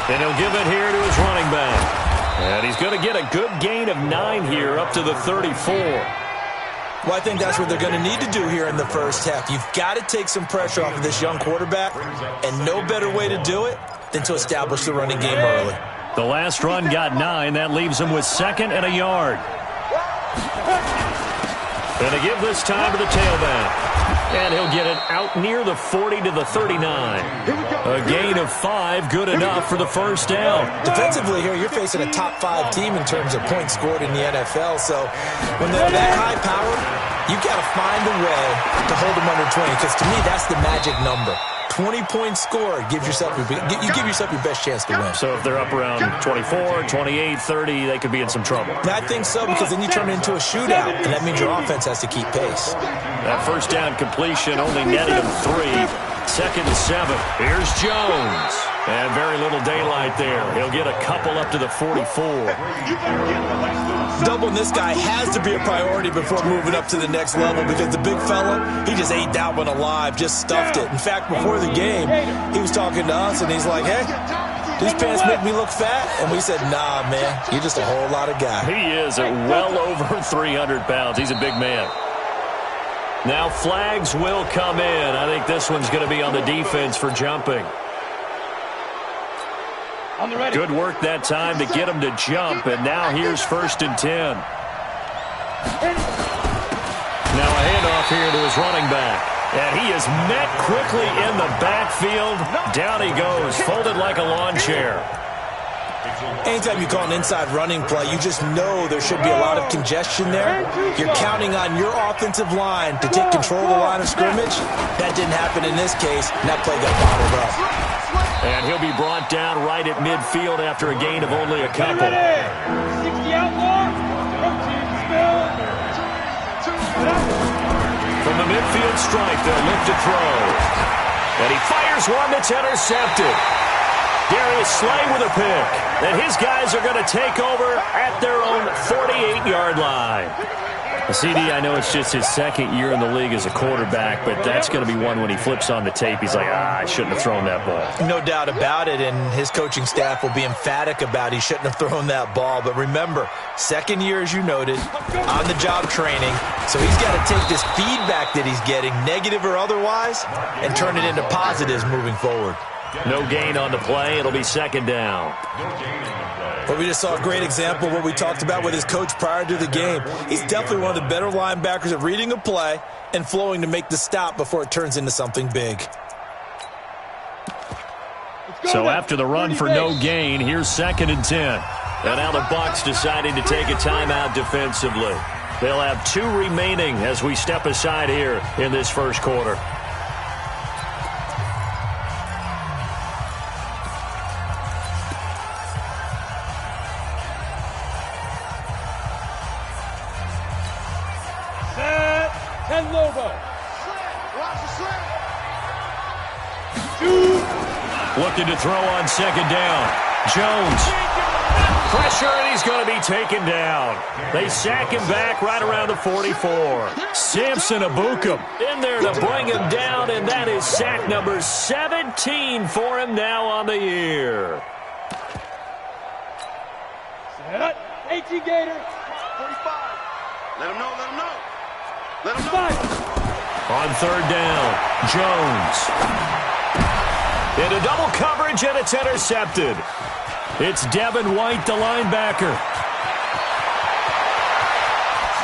And he'll give it here to his running back. And he's going to get a good gain of 9 here up to the 34. Well, I think that's what they're going to need to do here in the first half. You've got to take some pressure off of this young quarterback, and no better way to do it than to establish the running game early. The last run got 9. That leaves him with 2nd and a yard. And they give this time to the tailback. And he'll get it out near the 40 to the 39. A gain of 5, good enough for the first down. Defensively here, you're facing a top 5 team in terms of points scored in the NFL. So when they're that high powered, you got to find a way to hold them under 20. Because to me, that's the magic number. 20 points scored, you give yourself your best chance to win. So if they're up around 24, 28, 30, they could be in some trouble. I think so, because then you turn it into a shootout, and that means your offense has to keep pace. That first down completion only netted him 3. 2nd and 7. Here's Jones. And very little daylight there. He'll get a couple up to the 44. Doubling this guy has to be a priority before moving up to the next level, because the big fella, he just ate that one alive, just stuffed it. In fact, before the game, he was talking to us, and he's like, hey, these pants make me look fat. And we said, nah, man, you're just a whole lot of guy. He is at well over 300 pounds. He's a big man. Now flags will come in. I think this one's going to be on the defense for jumping. Good work that time to get him to jump, and now here's 1st and 10. Now a handoff here to his running back. And he is met quickly in the backfield. Down he goes, folded like a lawn chair. Anytime you call an inside running play, you just know there should be a lot of congestion there. You're counting on your offensive line to take control of the line of scrimmage. That didn't happen in this case, and that play got bottled up. And he'll be brought down right at midfield after a gain of only a couple. 60 out more. From the midfield stripe, they'll look to throw. And he fires one that's intercepted. Darius Slay with a pick. And his guys are going to take over at their own 48-yard line. CD, I know it's just his 2nd year in the league as a quarterback, but that's going to be one when he flips on the tape. He's like, I shouldn't have thrown that ball. No doubt about it, and his coaching staff will be emphatic about he shouldn't have thrown that ball. But remember, 2nd year, as you noted, on-the-job training. So he's got to take this feedback that he's getting, negative or otherwise, and turn it into positives moving forward. No gain on the play. It'll be 2nd down. But we just saw a great example of what we talked about with his coach prior to the game. He's definitely one of the better linebackers at reading a play and flowing to make the stop before it turns into something big. So after the run for no gain, here's 2nd and 10. And now the Bucs deciding to take a timeout defensively. They'll have 2 remaining as we step aside here in this first quarter. And logo. Looking to throw on 2nd down. Jones. Pressure, and he's going to be taken down. They sack him back right around the 44. Samson Abukum in there to bring him down, and that is sack number 17 for him now on the year. Set. 18 Gator. 45. Let him know, let him know. Let him know. On 3rd down, Jones. Into double coverage, and it's intercepted. It's Devin White, the linebacker.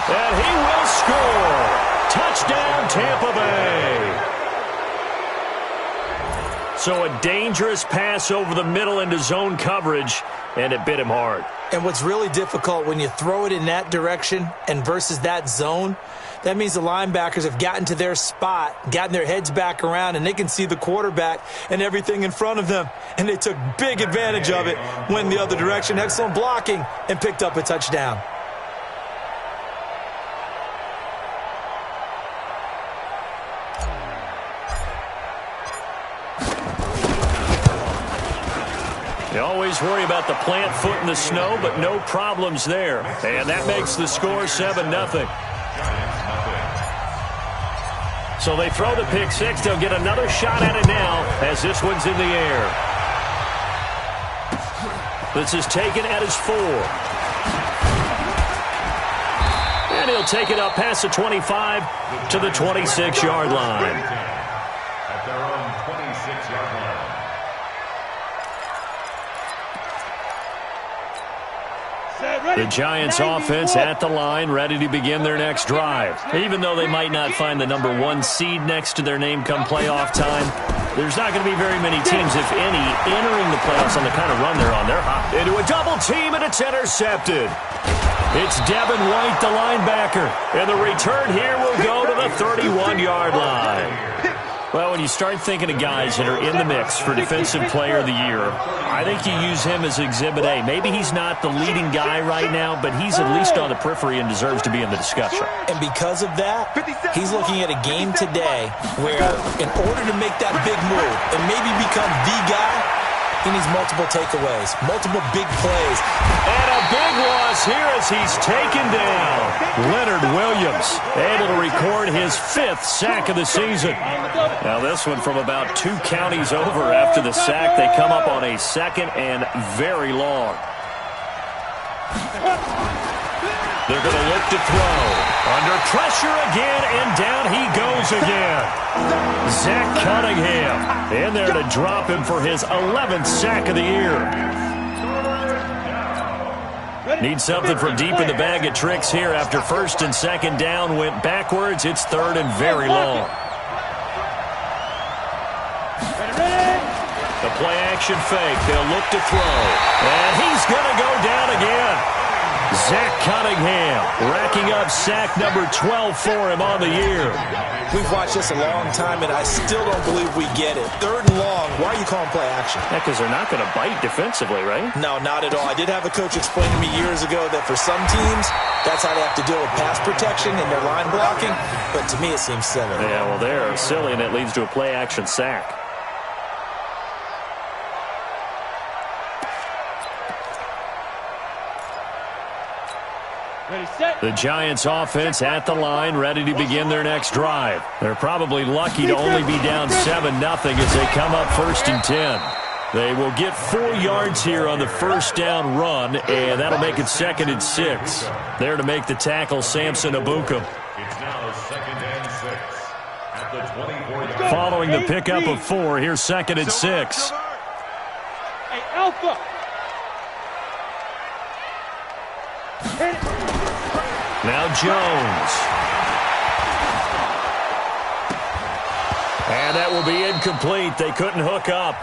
And he will score. Touchdown, Tampa Bay. So a dangerous pass over the middle into zone coverage, and it bit him hard. And what's really difficult when you throw it in that direction and versus that zone, that means the linebackers have gotten to their spot, gotten their heads back around, and they can see the quarterback and everything in front of them. And they took big advantage of it, went the other direction, excellent blocking, and picked up a touchdown. You always worry about the plant foot in the snow, but no problems there. And that makes the score 7-0. So they throw the pick six. They'll get another shot at it now as this one's in the air. This is taken at his 4. And he'll take it up past the 25 to the 26-yard line. At their own 26-yard line. The Giants offense at the line, ready to begin their next drive. Even though they might not find the number 1 seed next to their name come playoff time, there's not going to be very many teams, if any, entering the playoffs on the kind of run they're on. They're hot. Into a double team, and it's intercepted. It's Devin White, the linebacker. And the return here will go to the 31-yard line. Well, when you start thinking of guys that are in the mix for Defensive Player of the Year, I think you use him as Exhibit A. Maybe he's not the leading guy right now, but he's at least on the periphery and deserves to be in the discussion. And because of that, he's looking at a game today where in order to make that big move and maybe become the guy, he needs multiple takeaways, multiple big plays. And a big loss here as he's taken down. Leonard Williams able to record his 5th sack of the season. Now this one from about 2 counties over after the sack. They come up on a 2nd and very long. They're going to look to throw. Under pressure again, and down he goes again. Zach Cunningham in there to drop him for his 11th sack of the year. Need something from deep in the bag of tricks here after 1st and 2nd down. Went backwards. It's 3rd and very long. The play action fake. They'll look to throw. And he's going to go down again. Zach Cunningham racking up sack number 12 for him on the year. We've watched this a long time, and I still don't believe we get it. 3rd and long. Why are you calling play action? Yeah, because they're not going to bite defensively, right? No, not at all. I did have a coach explain to me years ago that for some teams, that's how they have to deal with pass protection and their line blocking. But to me, it seems silly. Yeah, well, they're silly, and it leads to a play action sack. The Giants offense at the line, ready to begin their next drive. They're probably lucky to only be down 7-0 as they come up 1st and 10. They will get 4 yards here on the 1st down run, and that'll make it 2nd and 6. There to make the tackle, Samson Ebukam. It's now 2nd and 6 at the 24-yard. Following the pickup of 4, here's 2nd and 6. Hey, Alpha. Now Jones. And that will be incomplete. They couldn't hook up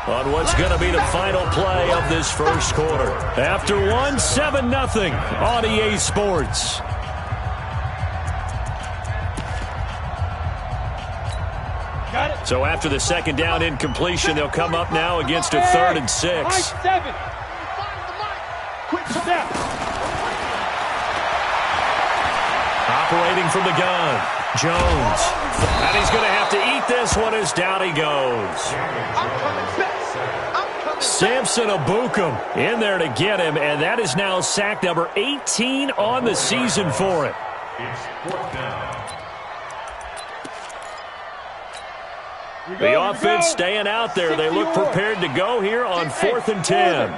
on what's going to be the final play of this 1st quarter. After 1, 7-0 on EA Sports. So after the 2nd down incompletion, they'll come up now against a 3rd and 6. 7. Quick step. Operating from the gun, Jones. And he's going to have to eat this one as down he goes. Samson Ebukam in there to get him, and that is now sack number 18 on the season for him. It's 4th down. The offense staying out there. They look prepared to go here on 4th and 10.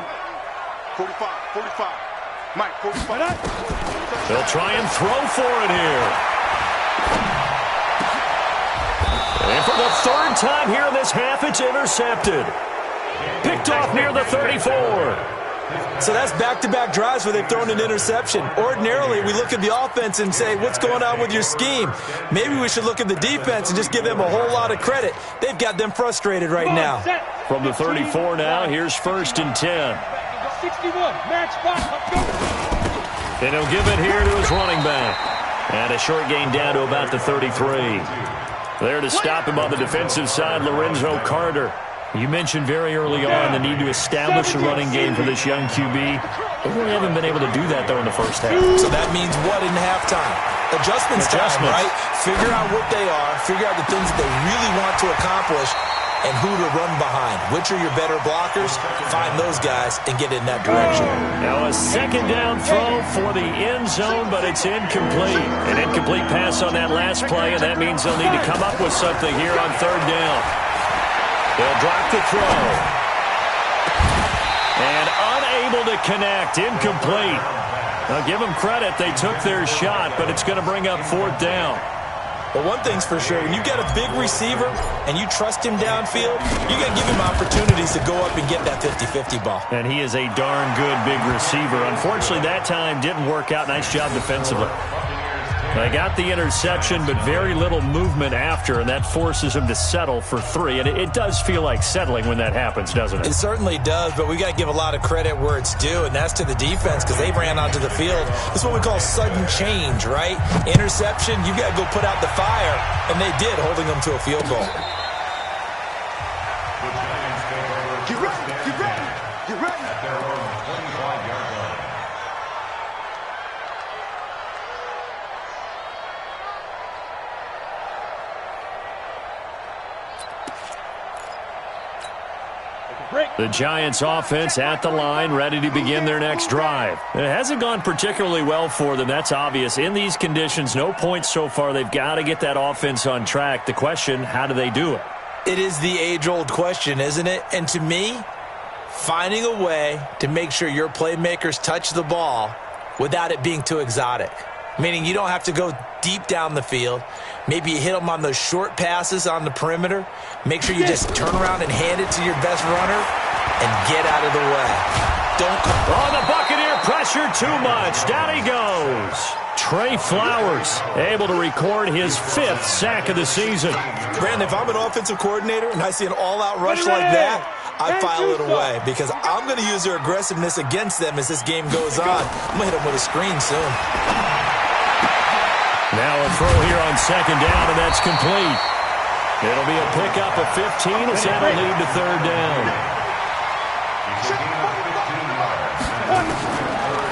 45. Mike, 45. They'll try and throw for it here. And for the 3rd time here in this half, it's intercepted. Picked off near the 34. So that's back-to-back drives where they've thrown an interception. Ordinarily, we look at the offense and say, what's going on with your scheme? Maybe we should look at the defense and just give them a whole lot of credit. They've got them frustrated right now. From the 34 now, here's 1st and 10. 61, match spot. And he'll give it here to his running back. And a short gain down to about the 33. There to stop him on the defensive side, Lorenzo Carter. You mentioned very early on the need to establish a running game for this young QB. They really haven't been able to do that, though, in the 1st half. So that means what in halftime? Adjustments time, right? Figure out what they are, figure out the things that they really want to accomplish, and who to run behind. Which are your better blockers? Find those guys and get in that direction. Now a 2nd down throw for the end zone, but it's incomplete. An incomplete pass on that last play, and that means they'll need to come up with something here on 3rd down. They'll drop the throw. And unable to connect. Incomplete. Now, give them credit. They took their shot, but it's going to bring up 4th down. Well, one thing's for sure. When you get a big receiver and you trust him downfield, you got to give him opportunities to go up and get that 50-50 ball. And he is a darn good big receiver. Unfortunately, that time didn't work out. Nice job defensively. They got the interception, but very little movement after, and that forces him to settle for 3. And it does feel like settling when that happens, doesn't it? It certainly does, but we got to give a lot of credit where it's due, and that's to the defense because they ran onto the field. This is what we call sudden change, right? Interception, you got to go put out the fire, and they did, holding them to a field goal. Get ready, get ready, get ready. At their own 25-yard line. The Giants offense at the line, ready to begin their next drive. It hasn't gone particularly well for them, that's obvious. In these conditions, no points so far. They've got to get that offense on track. The question, how do they do it? It is the age-old question, isn't it? And to me, finding a way to make sure your playmakers touch the ball without it being too exotic. Meaning you don't have to go deep down the field. Maybe you hit them on those short passes on the perimeter. Make sure you just turn around and hand it to your best runner and get out of the way. Don't come. Oh, the Buccaneer pressure too much. Down he goes. Trey Flowers able to record his 5th sack of the season. Brandon, if I'm an offensive coordinator and I see an all-out rush like that, I file it away because I'm going to use their aggressiveness against them as this game goes on. I'm going to hit them with a screen soon. Now a throw here on 2nd down, and that's complete. It'll be a pickup of 15 as that'll lead to 3rd down.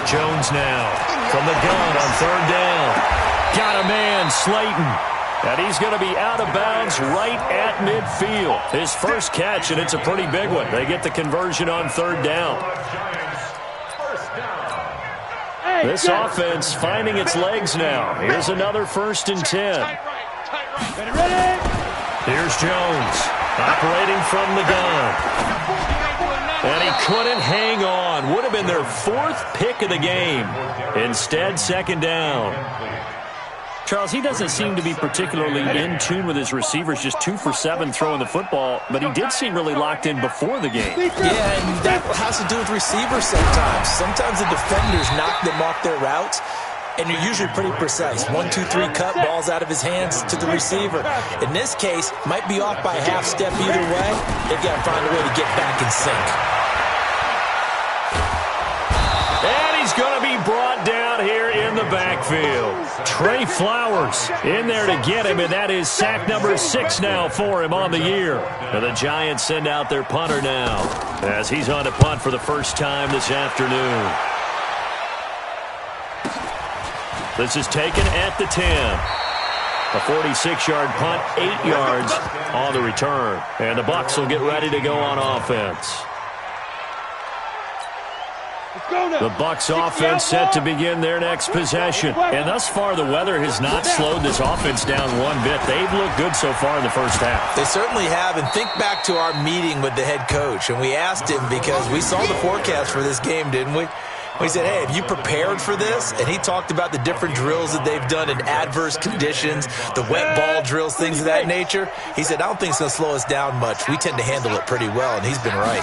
Jones now from the gun on 3rd down. Got a man, Slayton. And he's going to be out of bounds right at midfield. His first catch, and it's a pretty big one. They get the conversion on 3rd down. This offense finding its legs now. Here's another 1st and 10. Here's Jones operating from the gun. And he couldn't hang on. Would have been their 4th pick of the game. Instead, 2nd down. Charles, he doesn't seem to be particularly in tune with his receivers, just 2 for 7 throwing the football, but he did seem really locked in before the game. Yeah, and that has to do with receivers sometimes. Sometimes the defenders knock them off their routes, and you're usually pretty precise. 1, 2, 3 cut, balls out of his hands to the receiver. In this case, might be off by a half step either way. They've got to find a way to get back in sync. And he's going to be brought down here in the backfield. Trey Flowers in there to get him, and that is sack number 6 now for him on the year. And the Giants send out their punter now as he's on to punt for the first time this afternoon. This is taken at the 10. A 46-yard punt, 8 yards on the return. And the Bucs will get ready to go on offense. The Bucs offense set to begin their next possession. And thus far, the weather has not slowed this offense down one bit. They've looked good so far in the first half. They certainly have. And think back to our meeting with the head coach. And we asked him because we saw the forecast for this game, didn't we? We said, hey, have you prepared for this? And he talked about the different drills that they've done in adverse conditions, the wet ball drills, things of that nature. He said, I don't think it's going to slow us down much. We tend to handle it pretty well, and he's been right.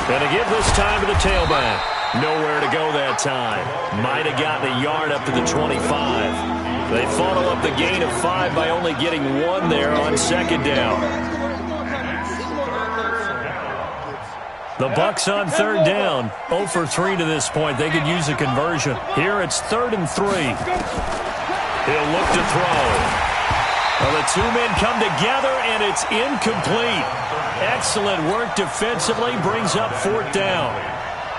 Going to give this time to the tailback. Nowhere to go that time. Might have gotten a yard up to the 25. They follow up the gain of 5 by only getting 1 there on 2nd down. The Bucs on 3rd down. 0 for 3 to this point. They could use a conversion. Here it's 3rd and 3. He'll look to throw. Well, the 2 men come together, and it's incomplete. Excellent work defensively, brings up 4th down.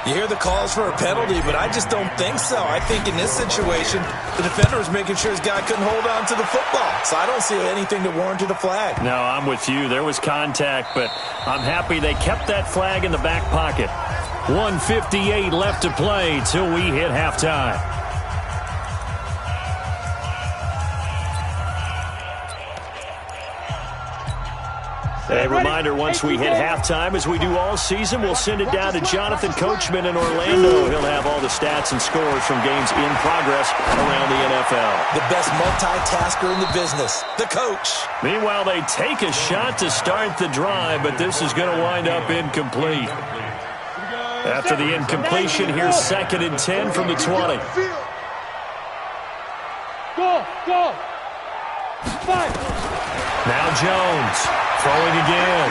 You hear the calls for a penalty, but I just don't think so. I think in this situation, the defender was making sure his guy couldn't hold on to the football. So I don't see anything that warranted a flag. No, I'm with you. There was contact, but I'm happy they kept that flag in the back pocket. 1:58 left to play till we hit halftime. A reminder, once we hit halftime, as we do all season, we'll send it down to Jonathan Coachman in Orlando. He'll have all the stats and scores from games in progress around the NFL. The best multitasker in the business, the coach. Meanwhile, they take a shot to start the drive, but this is going to wind up incomplete. After the incompletion, here's 2nd and 10 from the 20. Go. 5. Now Jones, throwing again.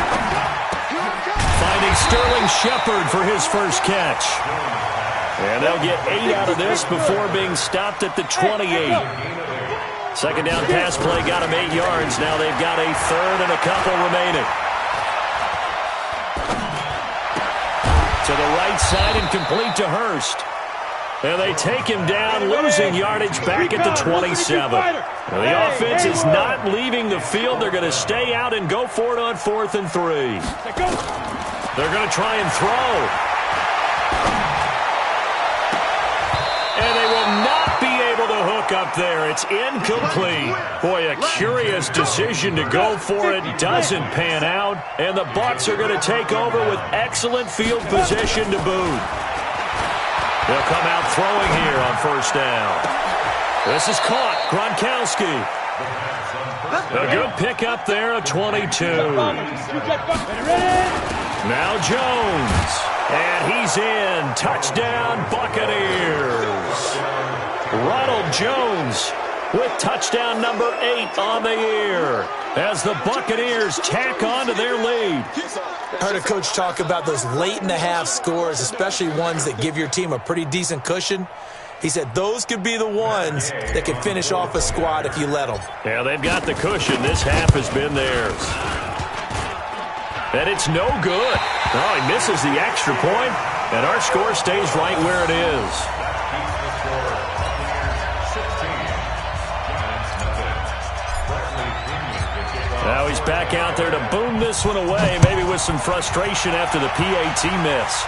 Finding Sterling Shepard for his first catch. And they'll get 8 out of this before being stopped at the 28. Second down pass play got them 8 yards. Now they've got a third and a couple remaining. To the right side and complete to Hurst. And they take him down, losing yardage back at the 27. Now, the offense is not leaving the field. They're going to stay out and go for it on 4th and 3. They're going to try and throw. And they will not be able to hook up there. It's incomplete. Boy, a curious decision to go for it. Doesn't pan out. And the Bucs are going to take over with excellent field position to boot. They'll come out throwing here on 1st down. This is caught. Gronkowski. A good pickup there at 22. Now Jones. And he's in. Touchdown, Buccaneers. Ronald Jones with touchdown number 8 on the year as the Buccaneers tack on to their lead. I heard a coach talk about those late-in-the-half scores, especially ones that give your team a pretty decent cushion. He said those could be the ones that can finish off a squad if you let them. Yeah, they've got the cushion. This half has been theirs. And it's no good. Oh, he misses the extra point, and our score stays right where it is. Now he's back out there to boom this one away, maybe with some frustration after the PAT miss.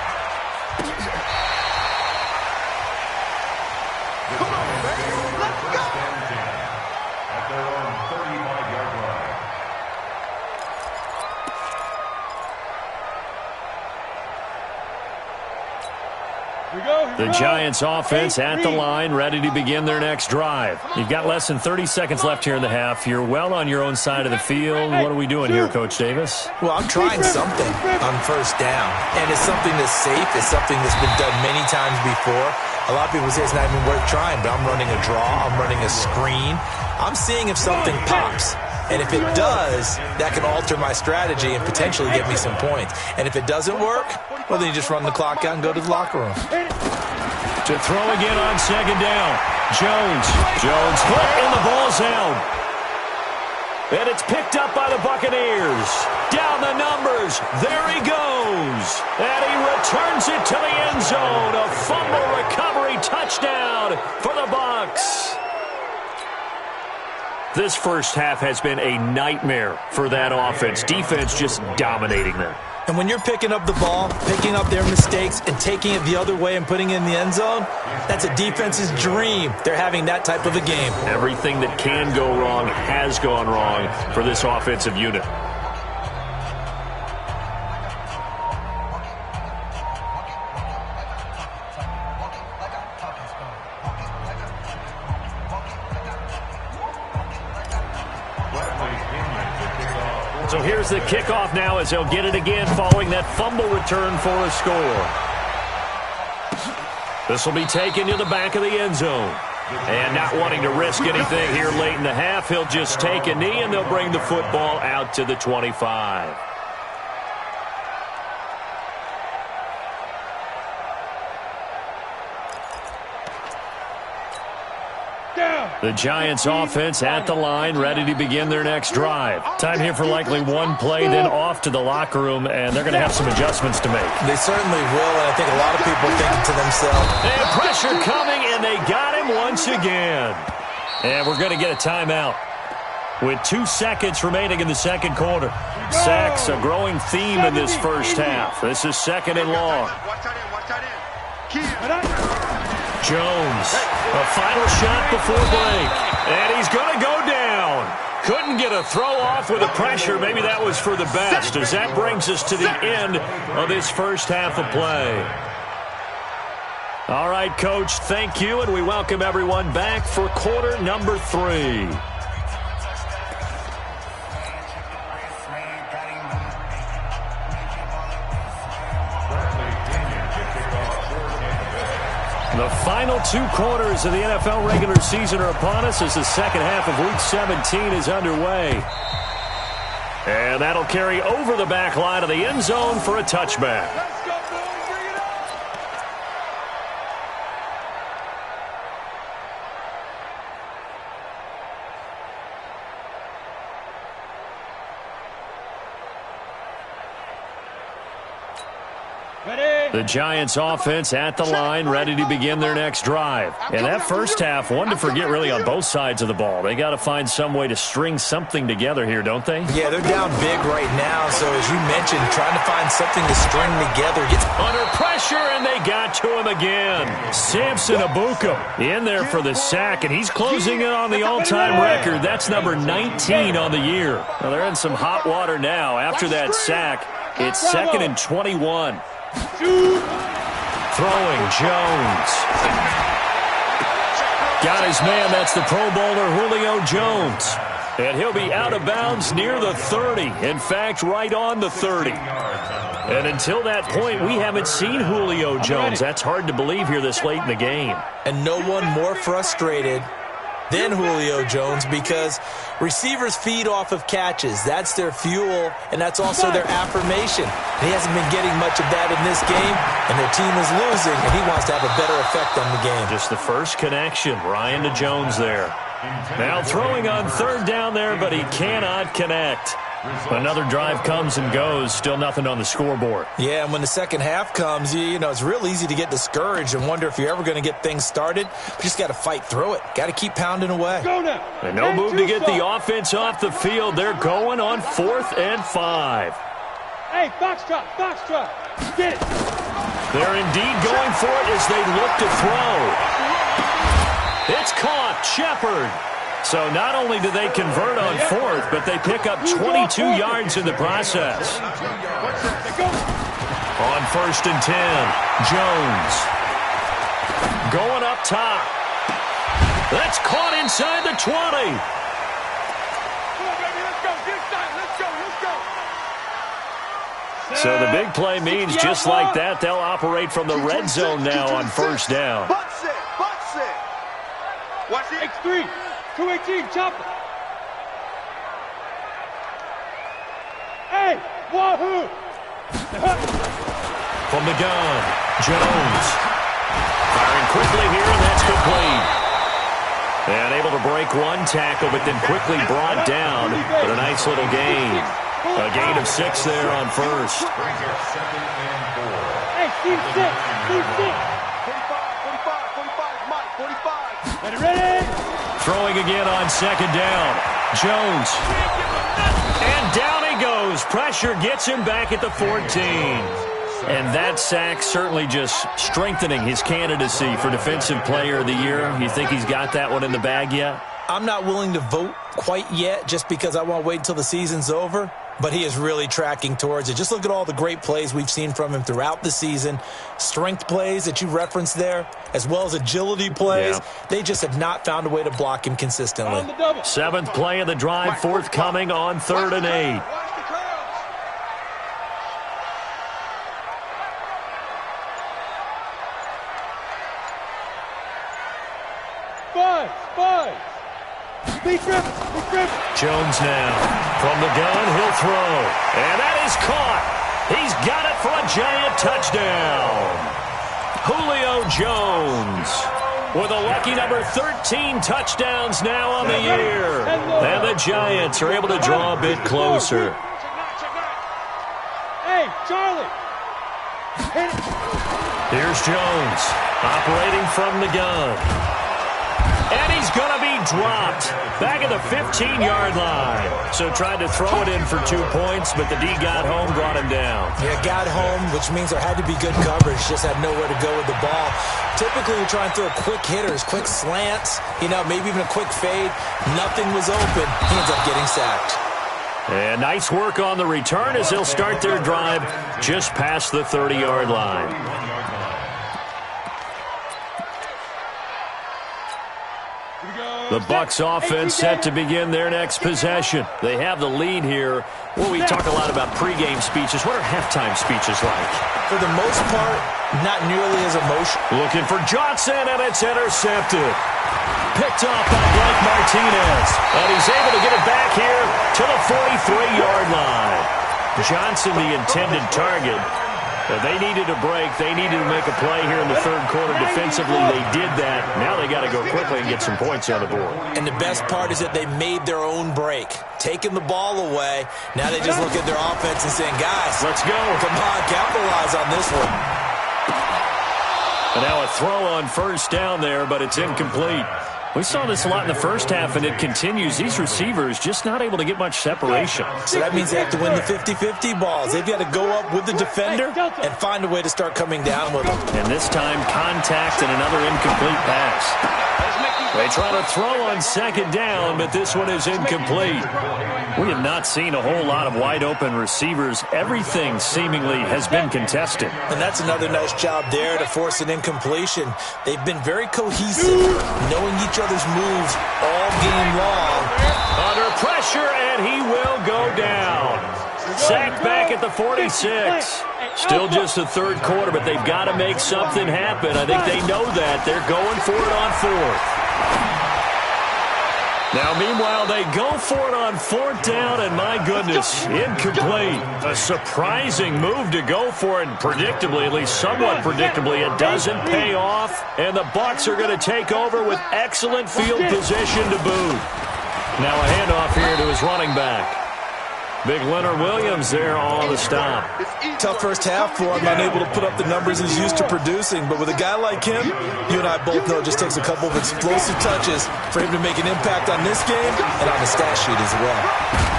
The Giants offense at the line, ready to begin their next drive. You've got less than 30 seconds left here in the half. You're well on your own side of the field. What are we doing here, Coach Davis? Well, I'm trying something on 1st down, and it's something that's safe. It's something that's been done many times before. A lot of people say it's not even worth trying, but I'm running a draw. I'm running a screen. I'm seeing if something pops. And if it does, that can alter my strategy and potentially get me some points. And if it doesn't work, well, then you just run the clock out and go to the locker room. To throw again on 2nd down. Jones hit and the ball's out. And it's picked up by the Buccaneers. Down the numbers. There he goes. And he returns it to the end zone. A fumble recovery touchdown for the Bucs. This first half has been a nightmare for that offense. Defense just dominating them. And when you're picking up the ball, picking up their mistakes, and taking it the other way and putting it in the end zone, that's a defense's dream. They're having that type of a game. Everything that can go wrong has gone wrong for this offensive unit. So here's the kickoff now as they'll get it again following that fumble return for a score. This will be taken to the back of the end zone. And not wanting to risk anything here late in the half, he'll just take a knee and they'll bring the football out to the 25. The Giants offense at the line, ready to begin their next drive. Time here for likely one play, then off to the locker room, and they're going to have some adjustments to make. They certainly will, and I think a lot of people are thinking to themselves, They have pressure coming, and they got him once again. And we're going to get a timeout with 2 seconds remaining in the second quarter. Sacks, a growing theme in this first half. This is 2nd and long. Jones, a final shot before break. And he's going to go down. Couldn't get a throw off with the pressure. Maybe that was for the best, as that brings us to the end of this first half of play. All right, Coach, thank you, and we welcome everyone back for quarter number 3. The final 2 quarters of the NFL regular season are upon us as the second half of Week 17 is underway. And that'll carry over the back line of the end zone for a touchback. The Giants offense at the line, ready to begin their next drive. And that first half, one to forget really on both sides of the ball. They got to find some way to string something together here, don't they? Yeah, they're down big right now. So as you mentioned, trying to find something to string together. Gets under pressure, and they got to him again. Samson Abuka in there for the sack, and he's closing in on the all-time record. That's number 19 on the year. Well, they're in some hot water now. After that sack, it's 2nd and 21. Throwing, Jones. Got his man, that's the Pro Bowler Julio Jones. And he'll be out of bounds near the 30. In fact, right on the 30. And until that point, we haven't seen Julio Jones. That's hard to believe here this late in the game. And no one more frustrated than Julio Jones, because receivers feed off of catches. That's their fuel, and that's also their affirmation. He hasn't been getting much of that in this game, and their team is losing, and he wants to have a better effect on the game. Just the first connection, Ryan to Jones there. Now throwing on 3rd down there, but he cannot connect. Another drive comes and goes, still nothing on the scoreboard. Yeah, and when the second half comes, you know, it's real easy to get discouraged and wonder if you're ever going to get things started. But you just got to fight through it. Got to keep pounding away. And no move to get the offense off the field. They're going on 4th and 5. Hey, foxtrot, foxtrot. Get it. They're indeed going for it as they look to throw. It's caught. Shepard. So not only do they convert on 4th, but they pick up 22 yards in the process. On 1st and 10, Jones. Going up top. That's caught inside the 20. So the big play means just like that, they'll operate from the red zone now on 1st down. Butts it, butts it. Watch it. X3. 218, chopper. Hey, wahoo! From the gun, Jones. Firing quickly here, and that's complete. And able to break one tackle, but then quickly brought down. But a nice little gain. A gain of 6 there on 1st. Hey, Steve 6, Steve 6. 45, Mike, 45. Ready? Throwing again on 2nd down. Jones. And down he goes. Pressure gets him back at the 14. And that sack certainly just strengthening his candidacy for Defensive Player of the Year. You think he's got that one in the bag yet? I'm not willing to vote quite yet just because I want to wait until the season's over. But he is really tracking towards it. Just look at all the great plays we've seen from him throughout the season. Strength plays that you referenced there, as well as agility plays. Yeah. They just have not found a way to block him consistently. 7th play of the drive, forthcoming on 3rd and 8. Five. Be grip. Jones now. From the gun, he'll throw. And that is caught. He's got it for a giant touchdown. Julio Jones with a lucky number 13 touchdowns now on the year. And the Giants are able to draw a bit closer. Hey, Charlie. Here's Jones operating from the gun. And he's going to be dropped back at the 15-yard line. So tried to throw it in for 2 points, but the D got home, brought him down. Yeah, got home, which means there had to be good coverage. Just had nowhere to go with the ball. Typically, we try and throw quick hitters, quick slants, maybe even a quick fade. Nothing was open. He ends up getting sacked. And nice work on the return as they'll start their drive just past the 30-yard line. The Bucs offense set to begin their next possession. They have the lead here. Well, we talk a lot about pregame speeches. What are halftime speeches like? For the most part, not nearly as emotional. Looking for Johnson, and it's intercepted. Picked off by Blake Martinez. And he's able to get it back here to the 43-yard line. Johnson, the intended target. But they needed a break. They needed to make a play here in the third quarter defensively. They did that. Now they got to go quickly and get some points on the board. And the best part is that they made their own break. Taking the ball away. Now they just look at their offense and saying, guys, let's go. Come on, capitalize on this one. And now a throw on first down there, but it's incomplete. We saw this a lot in the first half, and it continues. These receivers just not able to get much separation. So that means they have to win the 50-50 balls. They've got to go up with the defender and find a way to start coming down with them. And this time, contact and another incomplete pass. They try to throw on second down, but this one is incomplete. We have not seen a whole lot of wide-open receivers. Everything seemingly has been contested. And that's another nice job there to force an incompletion. They've been very cohesive, knowing each other's moves all game long. Under pressure, and he will go down. Sacked back at the 46. Still just the third quarter, but they've got to make something happen. I think they know that. They're going for it on fourth. Now, meanwhile, they go for it on fourth down, and my goodness, incomplete. A surprising move to go for it, and predictably, at least somewhat predictably, it doesn't pay off, and the Bucs are going to take over with excellent field position to boot. Now a handoff here to his running back. Big Leonard Williams there on the stop. Tough first half for him, unable to put up the numbers he's used to producing. But with a guy like him, you and I both know it just takes a couple of explosive touches for him to make an impact on this game and on the stat sheet as well.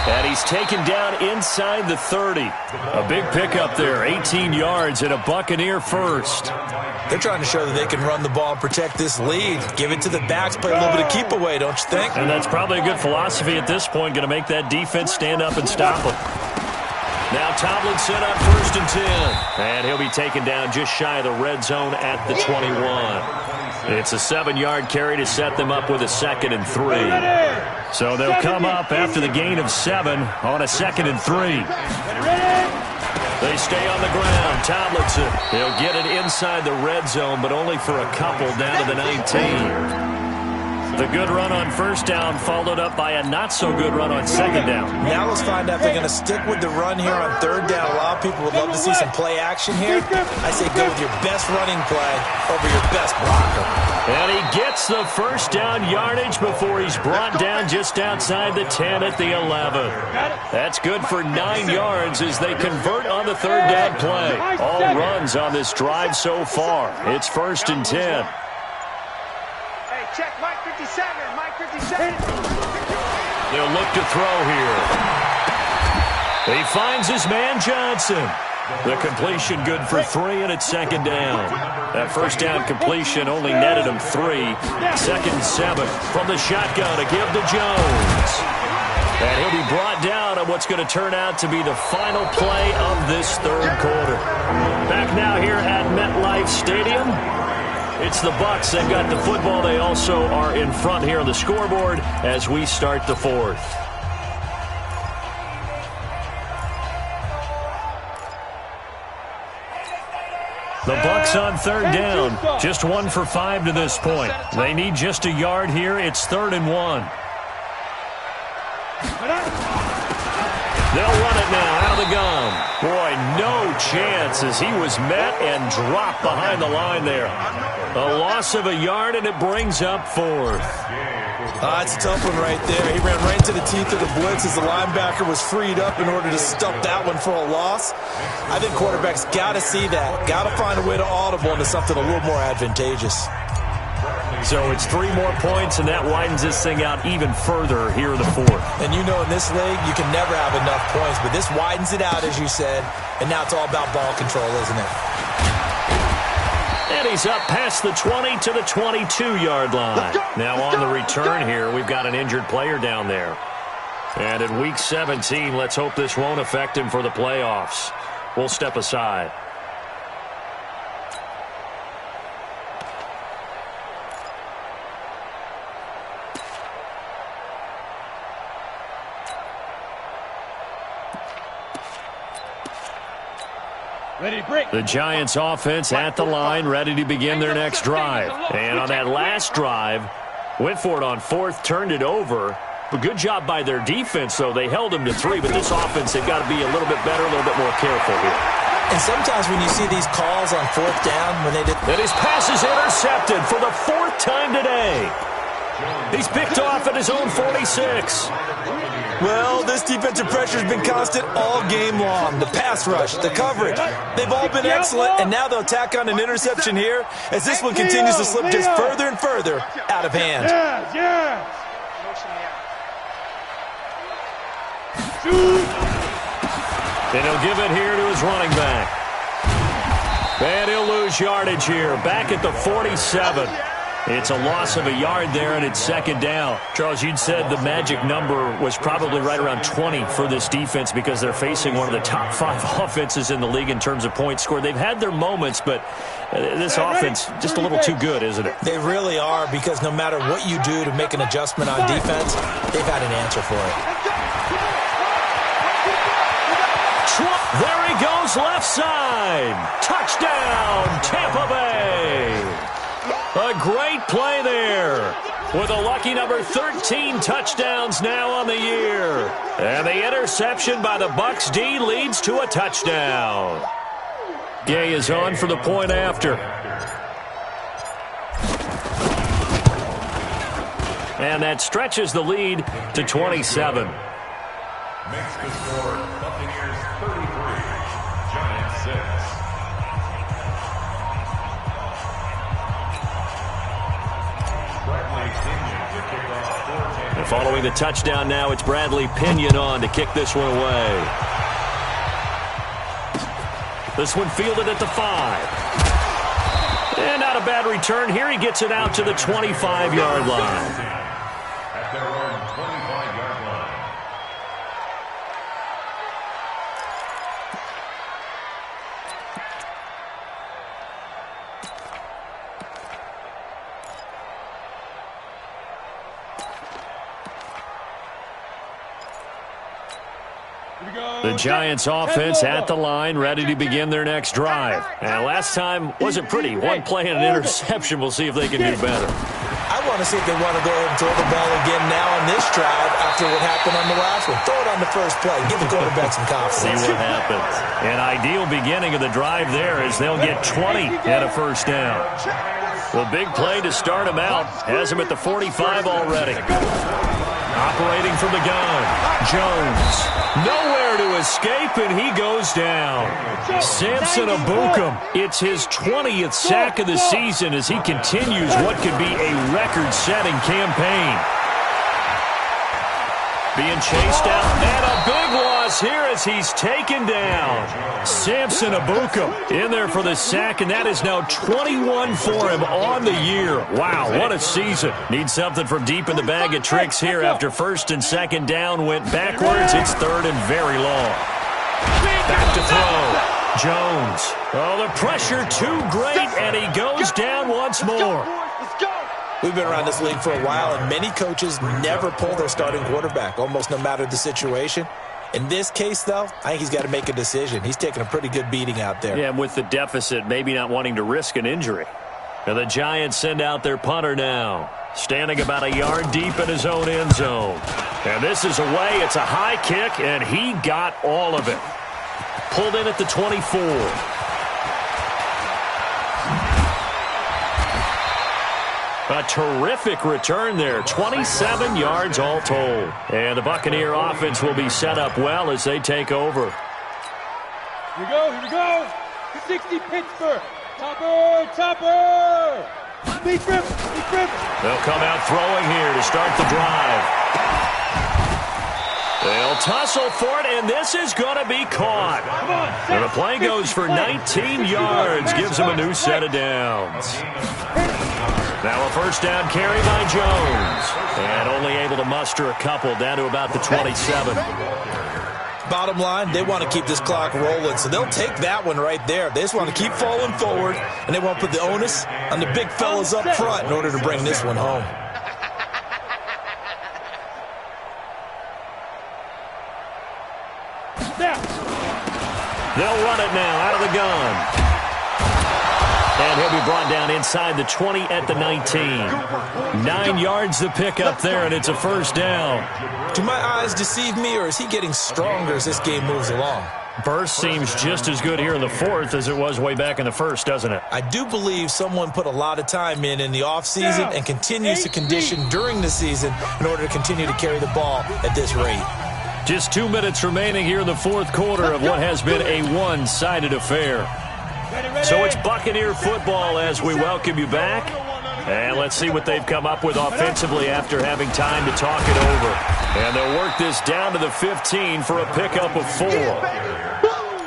And he's taken down inside the 30. A big pickup there, 18 yards and a Buccaneer first. They're trying to show that they can run the ball and protect this lead. Give it to the backs, play a little bit of keep away, don't you think? And that's probably a good philosophy at this point, going to make that defense stand up and stop them. Now Tomlin set up 1st and 10. And he'll be taken down just shy of the red zone at the 21. It's a 7-yard carry to set them up with a 2nd and 3. So they'll come up after the gain of 7 on a 2nd and 3. They stay on the ground. Tomlinson, he'll get it inside the red zone, but only for a couple down to the 19. The good run on first down followed up by a not-so-good run on second down. Now let's find out if they're going to stick with the run here on third down. A lot of people would love to see some play action here. I say go with your best running play over your best blocker. And he gets the first down yardage before he's brought down just outside the 10 at the 11. That's good for 9 yards as they convert on the third down play. All runs on this drive so far. It's 1st and 10. Check Mike 57, Mike 57. They'll look to throw here. He finds his man Johnson. The completion good for 3, and it's 2nd down. That first down completion only netted him 3. 2nd and 7 from the shotgun to give to Jones. And he'll be brought down on what's going to turn out to be the final play of this third quarter. Back now here at MetLife Stadium. It's the Bucs. They've got the football. They also are in front here on the scoreboard as we start the fourth. The Bucs on third down. Just 1 for 5 to this point. They need just a yard here. It's 3rd and 1. They'll run it now out of the gun. Boy, no chance as he was met and dropped behind the line there. A loss of a yard, and it brings up 4th. It's a tough one right there. He ran right into the teeth of the blitz as the linebacker was freed up in order to stuff that one for a loss. I think quarterbacks got to see that. Got to find a way to audible into something a little more advantageous. So it's 3 more points, and that widens this thing out even further here in the fourth. And you know in this league, you can never have enough points, but this widens it out, as you said, and now it's all about ball control, isn't it? And he's up past the 20 to the 22-yard line. Now on the return here, we've got an injured player down there. And in Week 17, let's hope this won't affect him for the playoffs. We'll step aside. The Giants offense at the line, ready to begin their next drive. And on that last drive, went for it on 4th, turned it over. But good job by their defense, though. They held them to 3, but this offense, they've got to be a little bit better, a little bit more careful here. And sometimes when you see these calls on 4th down, when they did... And his pass is intercepted for the 4th time today. He's picked off at his own 46. Well, this defensive pressure has been constant all game long. The pass rush, the coverage, they've all been excellent, and now they'll tack on an interception here as this one continues to slip just further and further out of hand. And he'll give it here to his running back. And he'll lose yardage here, back at the 47. It's a loss of a yard there, and it's 2nd down. Charles, you'd said the magic number was probably right around 20 for this defense because they're facing one of the top 5 offenses in the league in terms of points scored. They've had their moments, but this offense just a little too good, isn't it? They really are, because no matter what you do to make an adjustment on defense, they've had an answer for it. There he goes, left side. Touchdown, Tampa Bay. A great play there with a lucky number 13 touchdowns now on the year. And the interception by the Bucs D leads to a touchdown. Gay is on for the point after. And that stretches the lead to 27. Makes the score Buccaneers 33, Giants 6. And following the touchdown now, it's Bradley Pinion on to kick this one away. This one fielded at the 5. And not a bad return here. He gets it out to the 25-yard line. At their own 25-yard line. The Giants offense at the line, ready to begin their next drive. And last time wasn't pretty. One play and an interception. We'll see if they can do better. I want to see if they want to go ahead and throw the ball again now on this drive after what happened on the last one. Throw it on the first play. Give the quarterback some confidence. See what happens. An ideal beginning of the drive there as they'll get 20 and a first down. The big play to start him out has him at the 45 already. Operating from the gun, Jones. Nowhere to escape, and he goes down. Samson Ebukam. It's his 20th sack of the season as he continues what could be a record-setting campaign. Being chased out, and a big loss here as he's taken down. Samson Ebukam in there for the sack, and that is now 21 for him on the year. Wow, what a season. Needs something from deep in the bag of tricks here after 1st and 2nd down went backwards. It's 3rd and very long. Back to throw. Jones. Oh, the pressure too great, and he goes down once more. We've been around this league for a while, and many coaches never pull their starting quarterback, almost no matter the situation. In this case, though, I think he's got to make a decision. He's taking a pretty good beating out there. Yeah, and with the deficit, maybe not wanting to risk an injury. And the Giants send out their punter now, standing about a yard deep in his own end zone. And this is away. It's a high kick, and he got all of it. Pulled in at the 24. A terrific return there. 27 yards all told. And the Buccaneer offense will be set up well as they take over. Here we go. 60 Pittsburgh. Topper. Lead dribble. Lead dribble. They'll come out throwing here to start the drive. They'll tussle for it, and this is going to be caught. And the play goes for 19 yards, gives them a new set of downs. Now a first down carry by Jones. And only able to muster a couple down to about the 27. Bottom line, they want to keep this clock rolling, so they'll take that one right there. They just want to keep falling forward, and they want to put the onus on the big fellas up front in order to bring this one home. They'll run it now out of the gun. And he'll be brought down inside the 20 at the 19. 9 yards to pick up there, and it's a first down. Do my eyes deceive me, or is he getting stronger as this game moves along? Burst seems just as good here in the fourth as it was way back in the first, doesn't it? I do believe someone put a lot of time in the offseason and continues to condition during the season in order to continue to carry the ball at this rate. Just 2 minutes remaining here in the fourth quarter of what has been a one-sided affair. So it's Buccaneer football as we welcome you back. And let's see what they've come up with offensively after having time to talk it over. And they'll work this down to the 15 for a pickup of 4.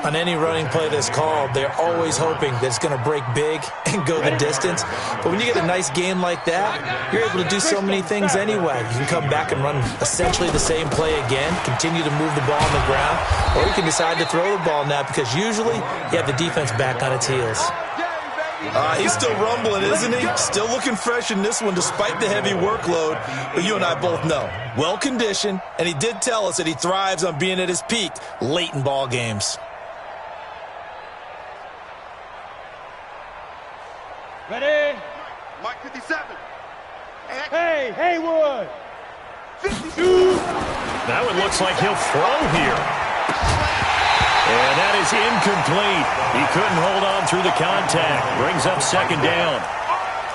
On any running play that's called, they're always hoping that it's going to break big and go the distance. But when you get a nice game like that, you're able to do so many things anyway. You can come back and run essentially the same play again, continue to move the ball on the ground, or you can decide to throw the ball now because usually you have the defense back on its heels. He's still rumbling, isn't he? Still looking fresh in this one despite the heavy workload. But you and I both know, well-conditioned, and he did tell us that he thrives on being at his peak late in ball games. Ready? Mike 57. Hey, Haywood. 52. That one looks like he'll throw here. And that is incomplete. He couldn't hold on through the contact. Brings up second down.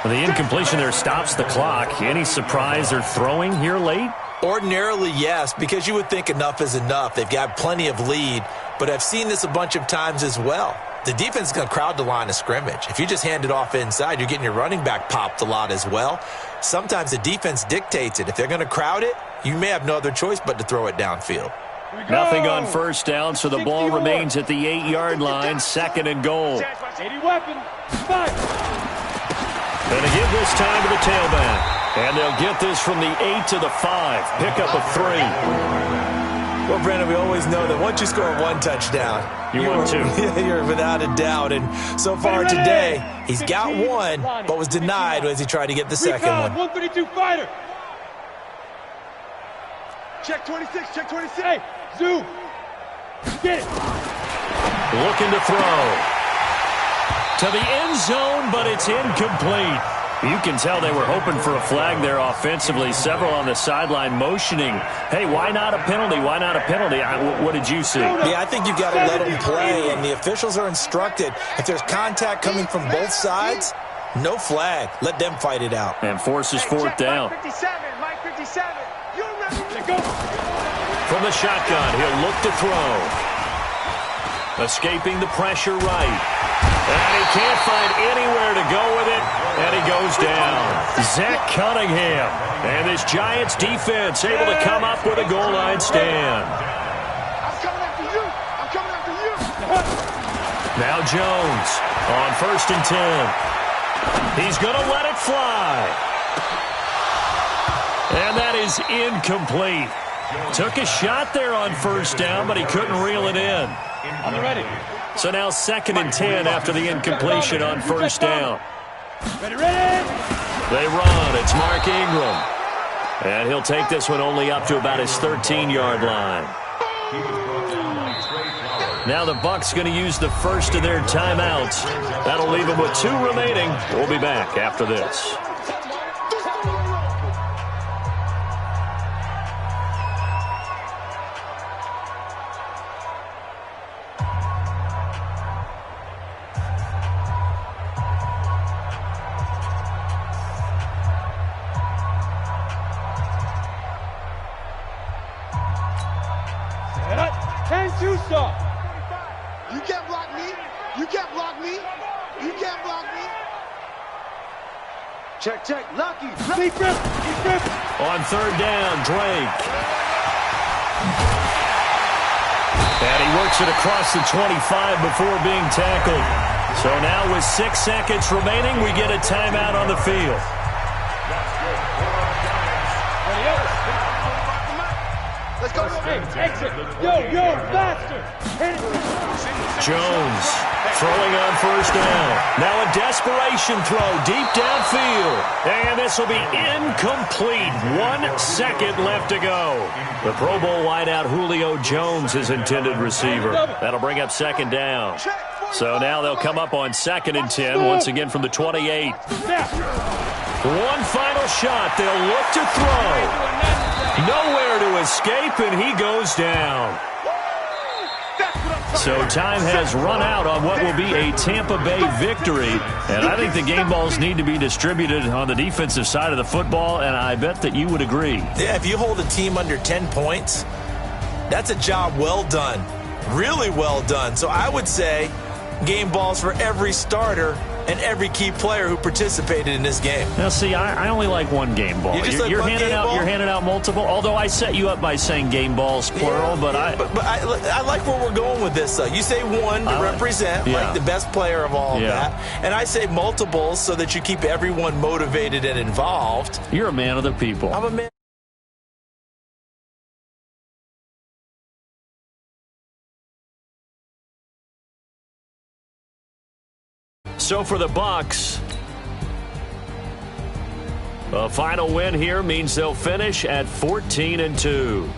The incompletion there stops the clock. Any surprise they're throwing here late? Ordinarily, yes, because you would think enough is enough. They've got plenty of lead, but I've seen this a bunch of times as well. The defense is going to crowd the line of scrimmage. If you just hand it off inside, you're getting your running back popped a lot as well. Sometimes the defense dictates it. If they're going to crowd it, you may have no other choice but to throw it downfield. Nothing on first down, so the ball remains at the 8-yard line, second and goal. 80 weapon. 5. Going to give this time to the tailback. And they'll get this from the 8 to the 5. Pickup of 3. Well, Brandon, we always know that once you score one touchdown, you're without a doubt. And so far today, he's got one, but was denied as he tried to get the second one. 132 fighter. Check 26, check 26. Hey, Zoo. Get it. Looking to throw. To the end zone, but it's incomplete. You can tell they were hoping for a flag there offensively. Several on the sideline motioning, hey, why not a penalty? Why not a penalty? What did you see? Yeah, I think you've got to let them play, and the officials are instructed. If there's contact coming from both sides, no flag. Let them fight it out. And forces fourth down. Mike 57, Mike 57. You remember? Go. From the shotgun, he'll look to throw. Escaping the pressure right. And he can't find anywhere to go with it, and he goes down. Zach Cunningham. And this Giants defense able to come up with a goal line stand. I'm coming after you. I'm coming after you. Now Jones on 1st and 10. He's going to let it fly. And that is incomplete. Took a shot there on first down, but he couldn't reel it in. On the ready. So now 2nd and 10 after the incompletion on first down. Ready. They run. It's Mark Ingram. And he'll take this one only up to about his 13-yard line. Now the Bucs going to use the first of their timeouts. That'll leave them with 2 remaining. We'll be back after this. You can't block me. You can't block me. You can't block me. Check, check. Lucky. Deep rip. Deep rip. On third down, Drake. And he works it across the 25 before being tackled. So now with 6 seconds remaining, we get a timeout on the field. Let's go. Hey, exit. Yo, faster. Hit it. Jones throwing on first down. Now a desperation throw deep downfield. And this will be incomplete. 1 second left to go. The Pro Bowl wideout Julio Jones is intended receiver. That'll bring up second down. So now they'll come up on 2nd and 10 once again from the 28. One final shot. They'll look to throw. Nowhere to escape, and he goes down. So time has run out on what will be a Tampa Bay victory. And I think the game balls need to be distributed on the defensive side of the football, and I bet that you would agree. Yeah, if you hold a team under 10 points, that's a job well done. Really well done. So I would say game balls for every starter and every key player who participated in this game. Now, see, I only like one game ball. You're handing out multiple. Although I set you up by saying game balls plural, but I like where we're going with this. Though you say one to represent like the best player of all of that, and I say multiples so that you keep everyone motivated and involved. You're a man of the people. I'm a man. So for the Bucs, a final win here means they'll finish at 14-2.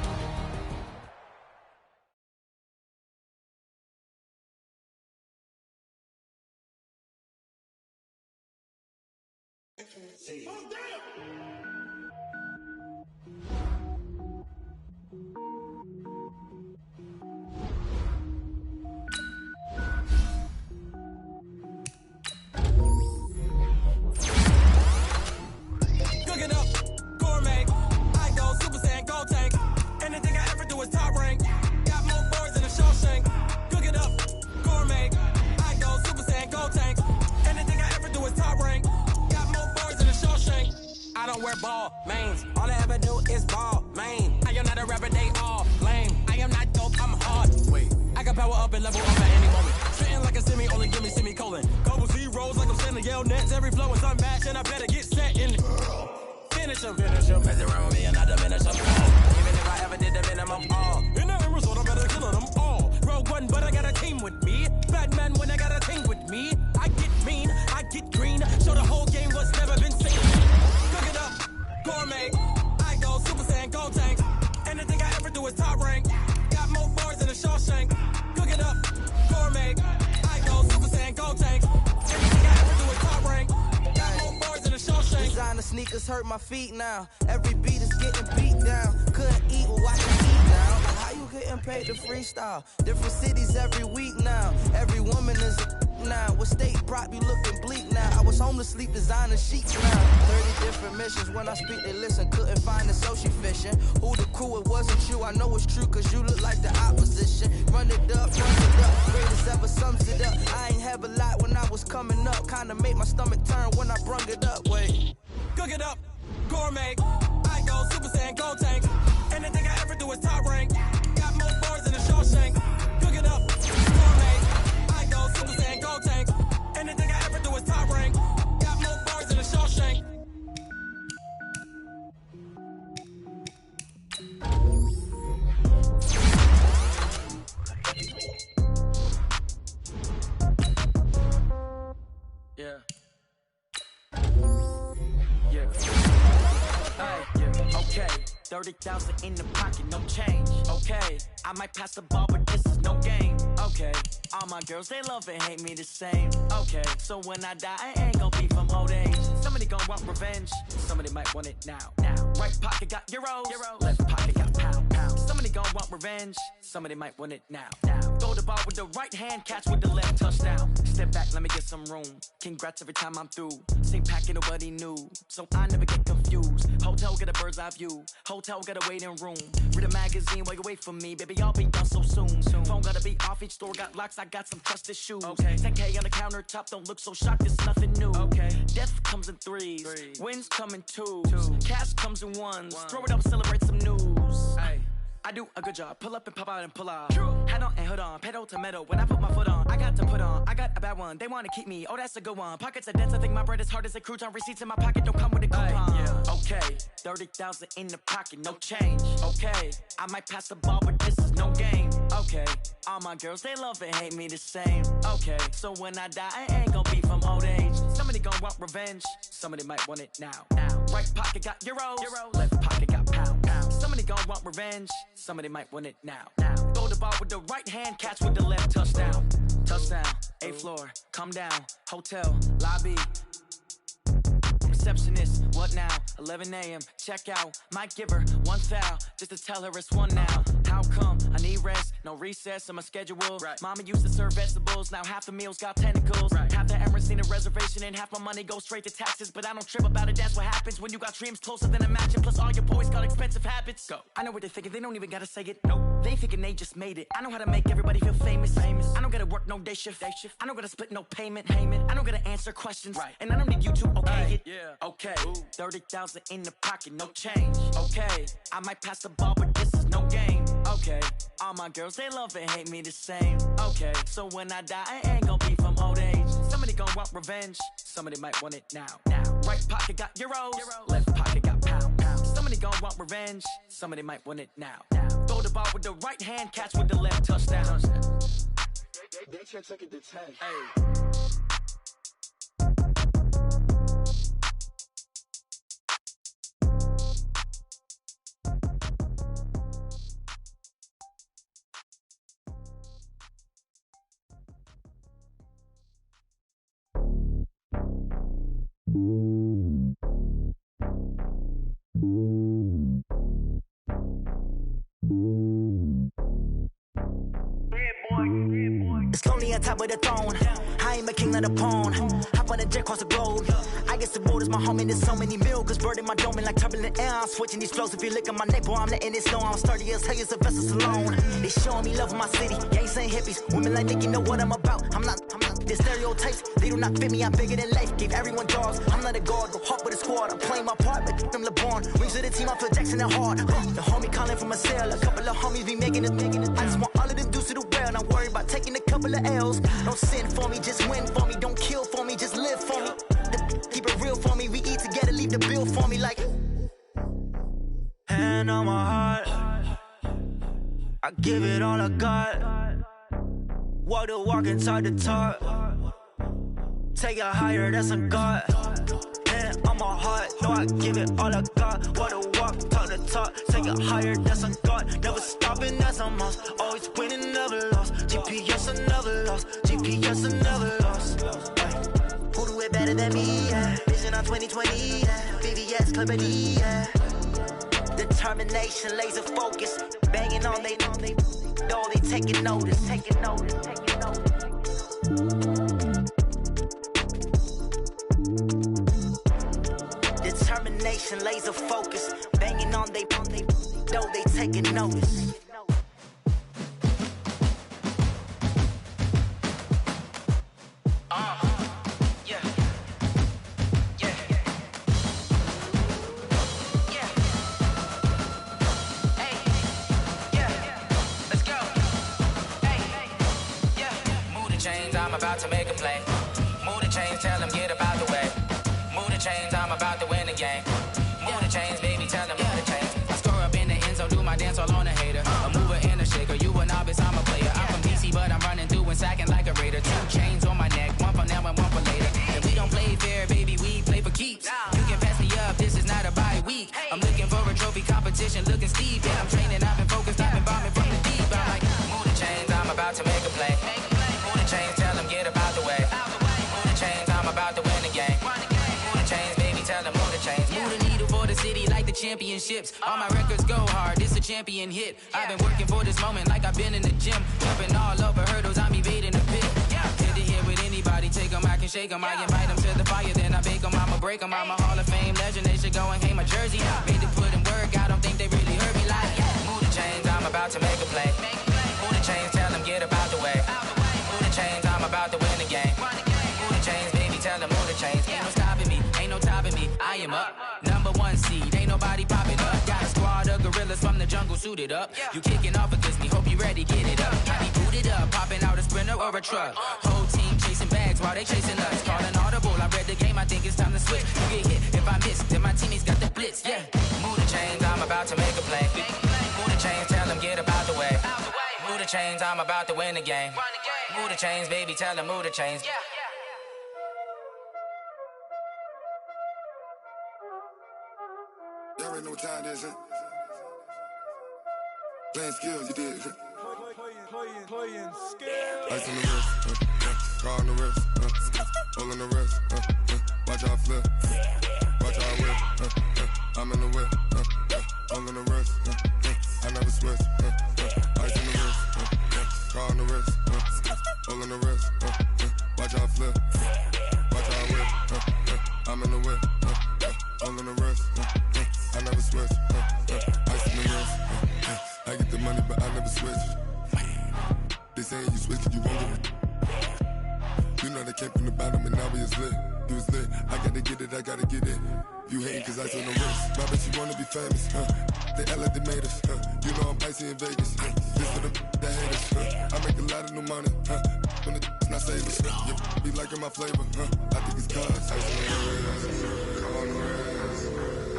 Sneakers hurt my feet now. Every beat is getting beat down. Couldn't eat or watch it eat now. How you getting paid to freestyle? Different cities every week now. Every woman is a now. What state brought you looking bleak now? I was home to sleep designing sheets now. 30 different missions. When I speak they listen. Couldn't find the social fishing. Who the crew? It wasn't you. I know it's true cause you look like the opposition. Run it up. Greatest ever sums it up. I ain't have a lot when I was coming up. Kinda made my stomach turn when I brung it up. Wait. Cook it up, gourmet. I go Super Saiyan, go tank. Anything I ever do is top rank. Got more bars than a Shawshank. Cook it up, gourmet. I go Super Saiyan, go tank. Anything I ever do is top rank. Got more bars than a Shawshank. Yeah. Okay, 30,000 in the pocket, no change. Okay, I might pass the ball, but this is no game. Okay, all my girls, they love and hate me the same. Okay, so when I die, I ain't gon' be from old age. Somebody gon' want revenge, somebody might want it now. Right pocket got euros, left pocket got pound. Somebody gon' want revenge, somebody might want it now. Throw the ball with the right hand, catch with the left, touchdown. Step back, let me get some room. Congrats every time I'm through. Same packet, nobody knew, so I never get confused. views. Hotel get a bird's eye view. Hotel got a waiting room. Read a magazine while you wait for me. Baby, I'll be done so soon. Phone gotta be off, each store got locks. I got some trusted shoes. 10K on the countertop, don't look so shocked, it's nothing new. Death comes in threes. Wins come in twos. Cash comes in ones. Throw it up, celebrate some news. I do a good job. Pull up and pop out and pull out. Head on and hood on. Pedal to metal. When I put my foot on, I got to put on. I got a bad one. They want to keep me. Oh, that's a good one. Pockets are dense. I think my bread is hard as a crouton. Receipts in my pocket don't come with a coupon. Okay. 30,000 in the pocket. No change. Okay. I might pass the ball, but this is no game. Okay. All my girls, they love and hate me the same. Okay. So when I die, I ain't gonna be from old age. Somebody gonna want revenge. Somebody might want it now. Right pocket got euros. Left pocket got pounds. Somebody gonna want revenge. Somebody might want it now. Throw the ball with the right hand, catch with the left, touchdown. Touchdown, 8th floor, come down, hotel, lobby. Receptionist, what now? 11 a.m., check out. Might give her one foul, just to tell her it's one now. How come? I need rest, no recess in my schedule. Mama used to serve vegetables, now half the meals got tentacles. Half the Emirates need a reservation and half my money goes straight to taxes. But I don't trip about it, that's what happens when you got dreams closer than imagine. Plus all your boys got expensive habits. Go. I know what they're thinking, they don't even gotta say it. No, they thinking they just made it. I know how to make everybody feel famous. I don't gotta work no day shift. I don't gotta split no payment. I don't gotta answer questions. And I don't need you to okay it. Okay, 30,000 in the pocket, no change. Okay, I might pass the ball, but this is no game. Okay, all my girls, they love and hate me the same. Okay, so when I die, I ain't gonna be from old age. Somebody gonna want revenge. Somebody might want it now. Right pocket got euros. Left pocket got pounds. Somebody gonna want revenge. Somebody might want it now. Throw the ball with the right hand, catch with the left, touchdown. They can't take it to 10. It's lonely on top of the throne. I ain't a king of the pawn. Hop on a jet across the globe. I guess the road is my home and there's so many milk. Bird in my dome and like turbulent air. I'm switching these flows. If you look at my neck, boy, I'm letting it snow. I'm sturdy as hell as a vessel alone. They showing me love in my city. Gangsta hippies. Women like Nick, you know what I'm about. I'm not. The stereotypes, they do not fit me. I'm bigger than life. Gave everyone jobs. I'm not a guard. Go hard with a squad. I'm playing my part, but them LeBron. Wings of the team, I feel Jackson and hard. The homie calling from a cell. A couple of homies be making it. I just want all of them dudes to do well. Not worry about taking a couple of L's. Don't sin for me, just win for me. Don't kill for me, just live for me. Keep it real for me. We eat together, leave the bill for me like. Hand on my heart, I give it all I got. Walk the walk and talk the talk. Take it higher, that's a God. Hand on my heart, no, I give it all I got. Walk the walk, talk the talk. Take it higher, that's a God. Never stopping, that's a must. Always winning, never lost. GPS, I never lost. GPS, I never lost. Who do it better than me? Yeah. Vision on 2020, yeah. VVS, Clarity, yeah. Determination, laser focus. Banging on they know they taking notice. Taking notice. Determination, laser focus. Banging on they know they taking notice. About to make a play. Move the chains, tell them get about the way. Move the chains, I'm about to win the game. Move the chains, baby, tell them move the chains. I score up in the end zone, do my dance all on a hater. A mover and a shaker, you a novice, I'm a player. I'm from DC, but I'm running through and sacking like a raider. 2 chains on my neck, one for now and one for later. And we don't play fair, baby, we play for keeps. You can pass me up, this is not a bye week. I'm looking for a trophy competition, looking steep. Yeah, I'm training, I've been focused, I've been bombing from the deep. I'm like, move the chains, I'm about to make a play. Move the chains, tell them get about the way. Move the chains, I'm about to win the game. Move the chains, baby, tell them move the chains. Move the needle for the city like the championships. All my records go hard, it's a champion hit. I've been working for this moment like I've been in the gym. Jumping all over hurdles, I'm evading the pit. Hit to hit with anybody, take them, I can shake them. I invite them to the fire, then I bake them, I'ma break them. I'm a Hall of Fame legend, they should go go and hang my jersey. Made to put in work, I don't think they really heard me like, move the chains, I'm about to make a play. Move the chains, tell them get about the way. Move the chains, I'm about to win the game. Move the chains, baby, tell them move the chains. Ain't no stopping me, ain't no topping me. I am up, number one seed, ain't nobody popping up. Got a squad of gorillas from the jungle suited up. You kicking off against me, hope you ready, get it up. I be booted up, popping out a Sprinter or a truck. Whole team chasing bags while they chasing us. Calling audible, I read the game, I think it's time to switch. You get hit, if I miss, then my teammates got the blitz, yeah. Move the chains, I'm about to make a play. Move the chains, tell them get about the way. Move the chains, I'm about to win the game. Move the chains, baby, tell them move the chains. Y'all already know what time it is, huh? Playing skills, you did. Playing skills. Ice on the wrist, car on the wrist, hole in the wrist, watch how I flip, watch how I whip, I'm in the whip, hole in the wrist, I never switch, ice on the wrist, car on the wrist, hole in the wrist, watch how I flip, watch how I whip, I'm in the whip, hole in the wrist, I never switch, ice on the wrist, I get the money but I never switch. They saying you switch 'cause you won't get it. You know they came from the bottom and now we is lit. You was lit, I gotta get it, I gotta get it. You hating 'cause ice on the wrist. My bitch, you wanna be famous, They act like they made us, You know I'm icy in Vegas, This for the that hate us, I make a lot of new money, When the not savers, You be liking my flavor, I think it's cause ice on the wrist, on the wrist,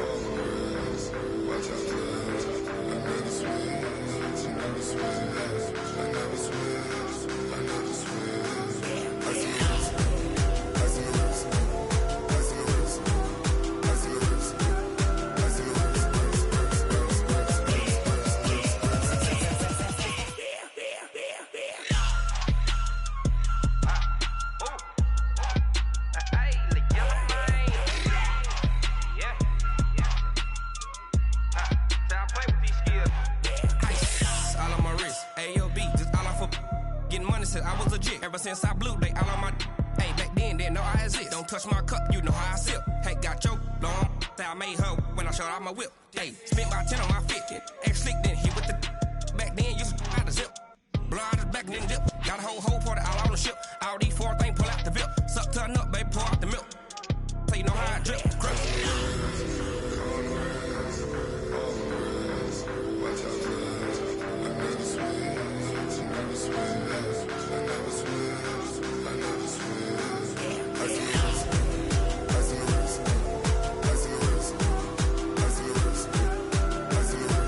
on the wrist. Watch out, cuz I never switch, you never switch. I never switch, I never switch. Ice in the wrist, ice in the wrist, ice in the wrist, ice in the wrist, ice in the wrist, I was legit. Ever since I blew, they all on my. Hey, back then, didn't know I exist. Don't touch my cup, you know how I sip. Hey, got your long. Say I made her when I showed out my whip. Hey, spent about 10 on my fit. X slick, then hit with the. Back then, used to out the zip. Blow out his back, then dip. Got a whole party all on the ship. All these four things pull out the VIP. Suck, turn up, baby, pour out the milk. So you know how I drip. Crush. watch out, cuz I never switch, you never switch. I never switch, I never switch. Ice in the wrist, ice in the wrist, ice in the wrist, ice in the wrist, ice in the wrist.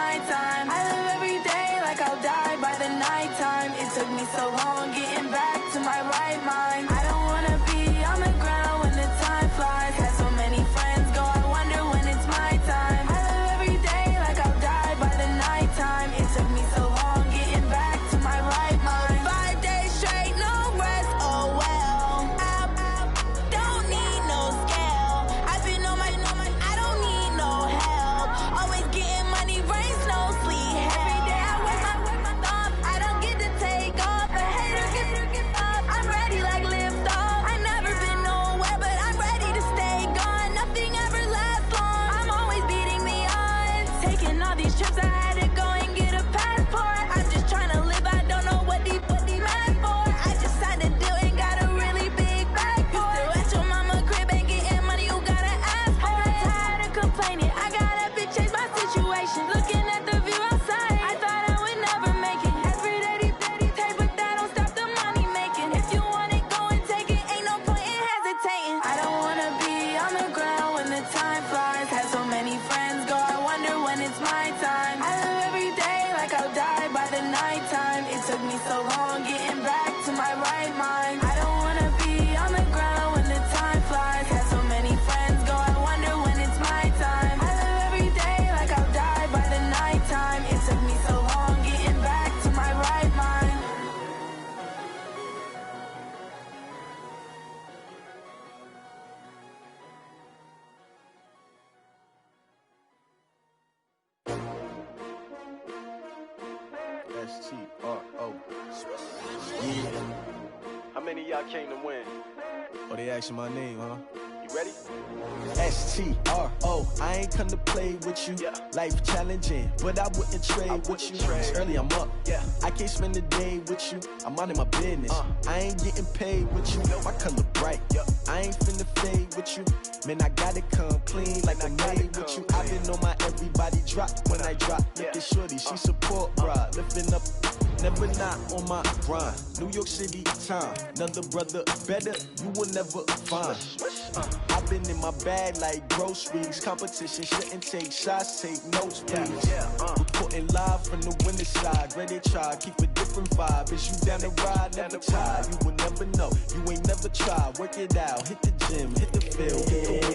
my time. I live every day like I'll die by the nighttime. It took me so long getting back to my right mind. I don't wanna be on the ground when the time flies. Had so many friends go, I wonder when it's my time. I live every day like I'll die by the nighttime. It took me so long getting back to my right mind. 5 days straight, no rest, oh well. I don't need no scale. I've been on my, I don't need no help. Always getting money, rains, no sleep. Every day I work my thumb. I don't get to take off. A hater get up. I'm ready like lift off. I never been nowhere, but I'm ready to stay gone. Nothing ever lasts long. I'm always beating the odds. Taking all these trips, I had to go and get a passport. I'm just trying to live. I don't know what the mad for. I just signed a deal and got a really big bag for it. Still at your mama crib and getting money, you gotta ask for it. I'm tired of complaining. I gotta bitch change my situation. Looking at the view outside, I thought I would never make it. Every day they take, but that don't stop the money making. If you want it, go and take it. Ain't no point in hesitating. I don't wanna be on the ground when the time flies. Had so many friends go, I wonder when it's my time. I live every day like I'll die by the nighttime. It took me so long getting back to my right mind. I don't wanna be on the ground when the time flies. Had so many friends go, I wonder when it's my time. I live every day like I'll die by the nighttime. It took me so long getting back to my right mind. S-T-R-O. Yeah. How many of y'all came to win? Oh, they asking my name, huh? You ready? S-T-R-O. I ain't come to play with you. Yeah. Life challenging, but I wouldn't trade with you. It's early, I'm up. Yeah. I can't spend the day with you. I'm minding my business. I ain't getting paid with you. My color bright. I ain't finna fade with you. Man, I gotta come clean like I'm made with you. I've been on my everybody drop when I drop. Look at shorty, she support, bruh. Lifting up, never not on my grind. New York City time. Another brother better, you will never find. I've been in my bag like groceries. Competition shouldn't take shots, take notes, please. Reporting live from the winter side. Ready to try, keep a different vibe. Is you down the ride, never tired. You will never know, you ain't never tried. Work it out, hit the gym, hit the field.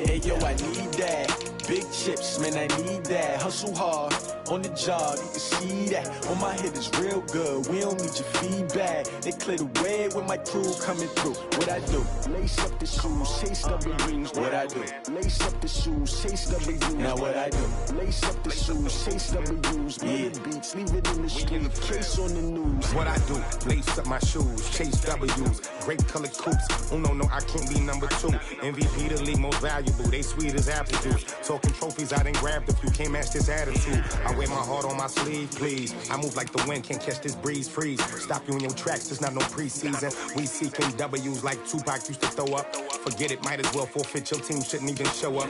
Hey yo, I need that. Big chips, man, I need that. Hustle hard, on the job, you can see that. On my head is real good, we don't need your feedback. They clear the way with my crew coming through. What I do? Lace up the shoes, chase W's. What I do? Lace up the shoes, chase W's. Now what I do? Lace up the shoes, chase W's. Yeah. Beats, leave it in the street, case on the news. What I do? Lace up my shoes, chase W's. Great colored coops. Oh no, I can't be number 2. MVP the league most valuable. They sweet as apple juice. Talking trophies, I done grabbed a few. Can't match this attitude. I wear my heart on my sleeve, please. I move like the wind, can't catch this breeze. Freeze. Stop you in your tracks. There's not no preseason. We seeking W's like Tupac used to throw up. Forget it, might as well forfeit. Your team shouldn't even show up.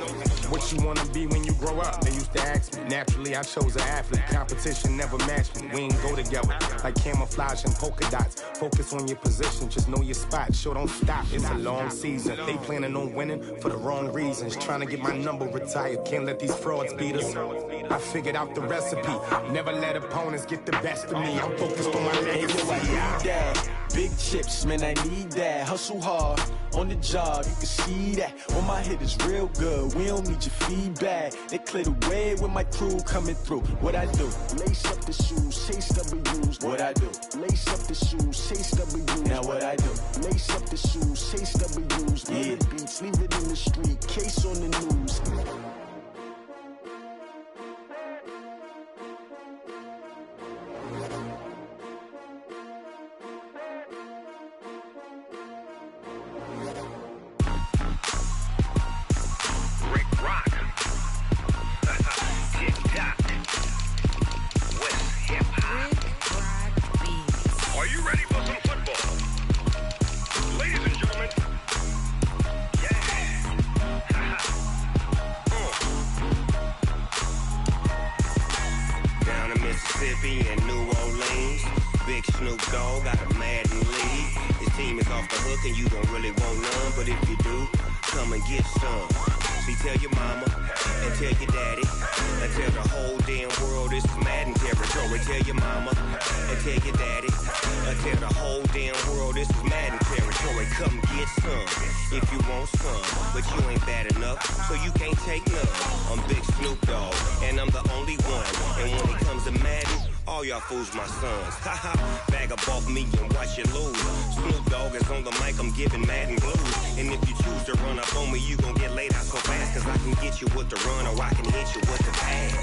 What you wanna be when you grow up? They used to ask me. Naturally, I chose an athlete. Competition never matched me. We ain't go together like camouflage and polka dots. Focus on your position, just know your spot. Sure, don't stop. It's a long season. They planning on winning for the wrong reasons. Trying to get my number retired. Can't let these frauds beat us. I figured out the recipe. Never let opponents get the best of me. I'm focused on my legacy. I need that. Big chips, man, I need that. Hustle hard, on the job, you can see that. On my head is real good, we don't need your feedback. They clear the way with my crew coming through. What I do? Lace up the shoes, chase W's. What I do? Lace up the shoes, chase W's. Now what I do? Lace up the shoes, chase W's. Yeah. Beats, leave it in the street, case on the news. Mississippi and New Orleans. Big Snoop Dogg got a Madden league. His team is off the hook and you don't really want none, but if you do, come and get some. See, tell your mama and tell your daddy and tell the whole damn world this is Madden territory. Tell your mama and tell your daddy and tell the whole damn world this is Madden territory. Come get some if you want some, but you ain't bad enough, so you can't take none. I'm Big Snoop Dogg, and I'm the only one. And when it comes to Madden, all y'all fools my sons. Haha, bag up off me and watch you lose. Snoop Dogg is on the mic, I'm giving Madden blues. And if you choose to run up on me, you gon' get laid out so fast. Cause I can get you with the run or I can hit you with the pass.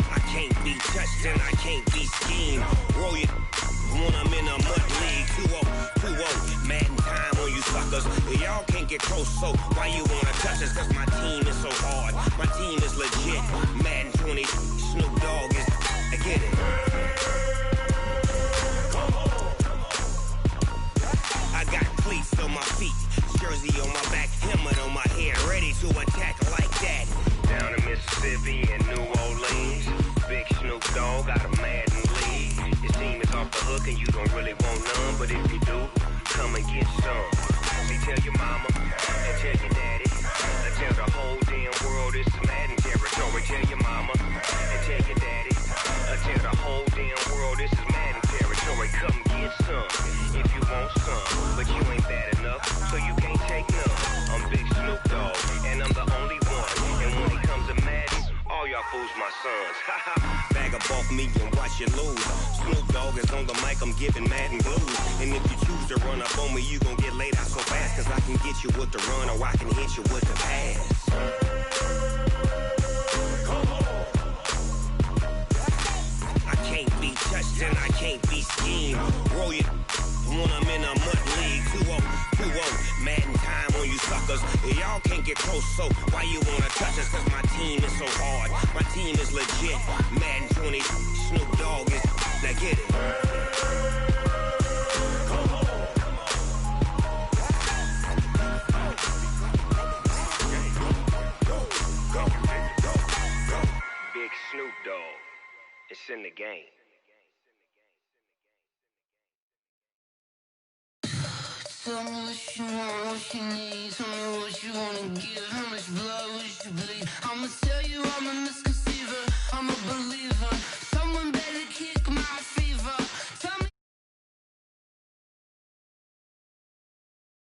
I can't be touched and I can't be schemed. Roll you when I'm in a mud league. 2-0, Madden time on you suckers. Y'all can't get close, so why you wanna touch us? Cause my team is so hard, my team is legit. Madden 20, Snoop Dogg is, I get it. I got cleats on my feet, jersey on my back, helmet on my head, ready to attack like that. Down in Mississippi and New Orleans, Big Snoop Dogg got a Madden league. Your team is off the hook and you don't really want none, but if you do, come and get some. See, tell your mama and tell your daddy and tell the whole damn world this is Madden territory. Tell your mama and tell your daddy and tell the whole damn world this is Madden territory. Come get some if you want some, but you ain't bad enough, so you can't take none. I'm Big Snoop Dogg, and I'm the only one. And when it comes to Madden, all y'all fools my sons. Bag up off me and watch you lose. Snoop Dogg is on the mic, I'm giving Madden blues. And if you choose to run up on me, you gon' get laid out so fast. Cause I can get you with the run or I can hit you with the pass. I can't be touched and I can't be schemed. Roll you when I'm in a mud league. 2-0, Madden time on you suckers. Y'all can't get close, so why you wanna touch us? Cause my team is so hard, my team is legit. Madden 20, Snoop Dogg is, now get it. Big Snoop Dogg, it's in the game. Tell me what you want, what you need. Tell me what you wanna give. How much blood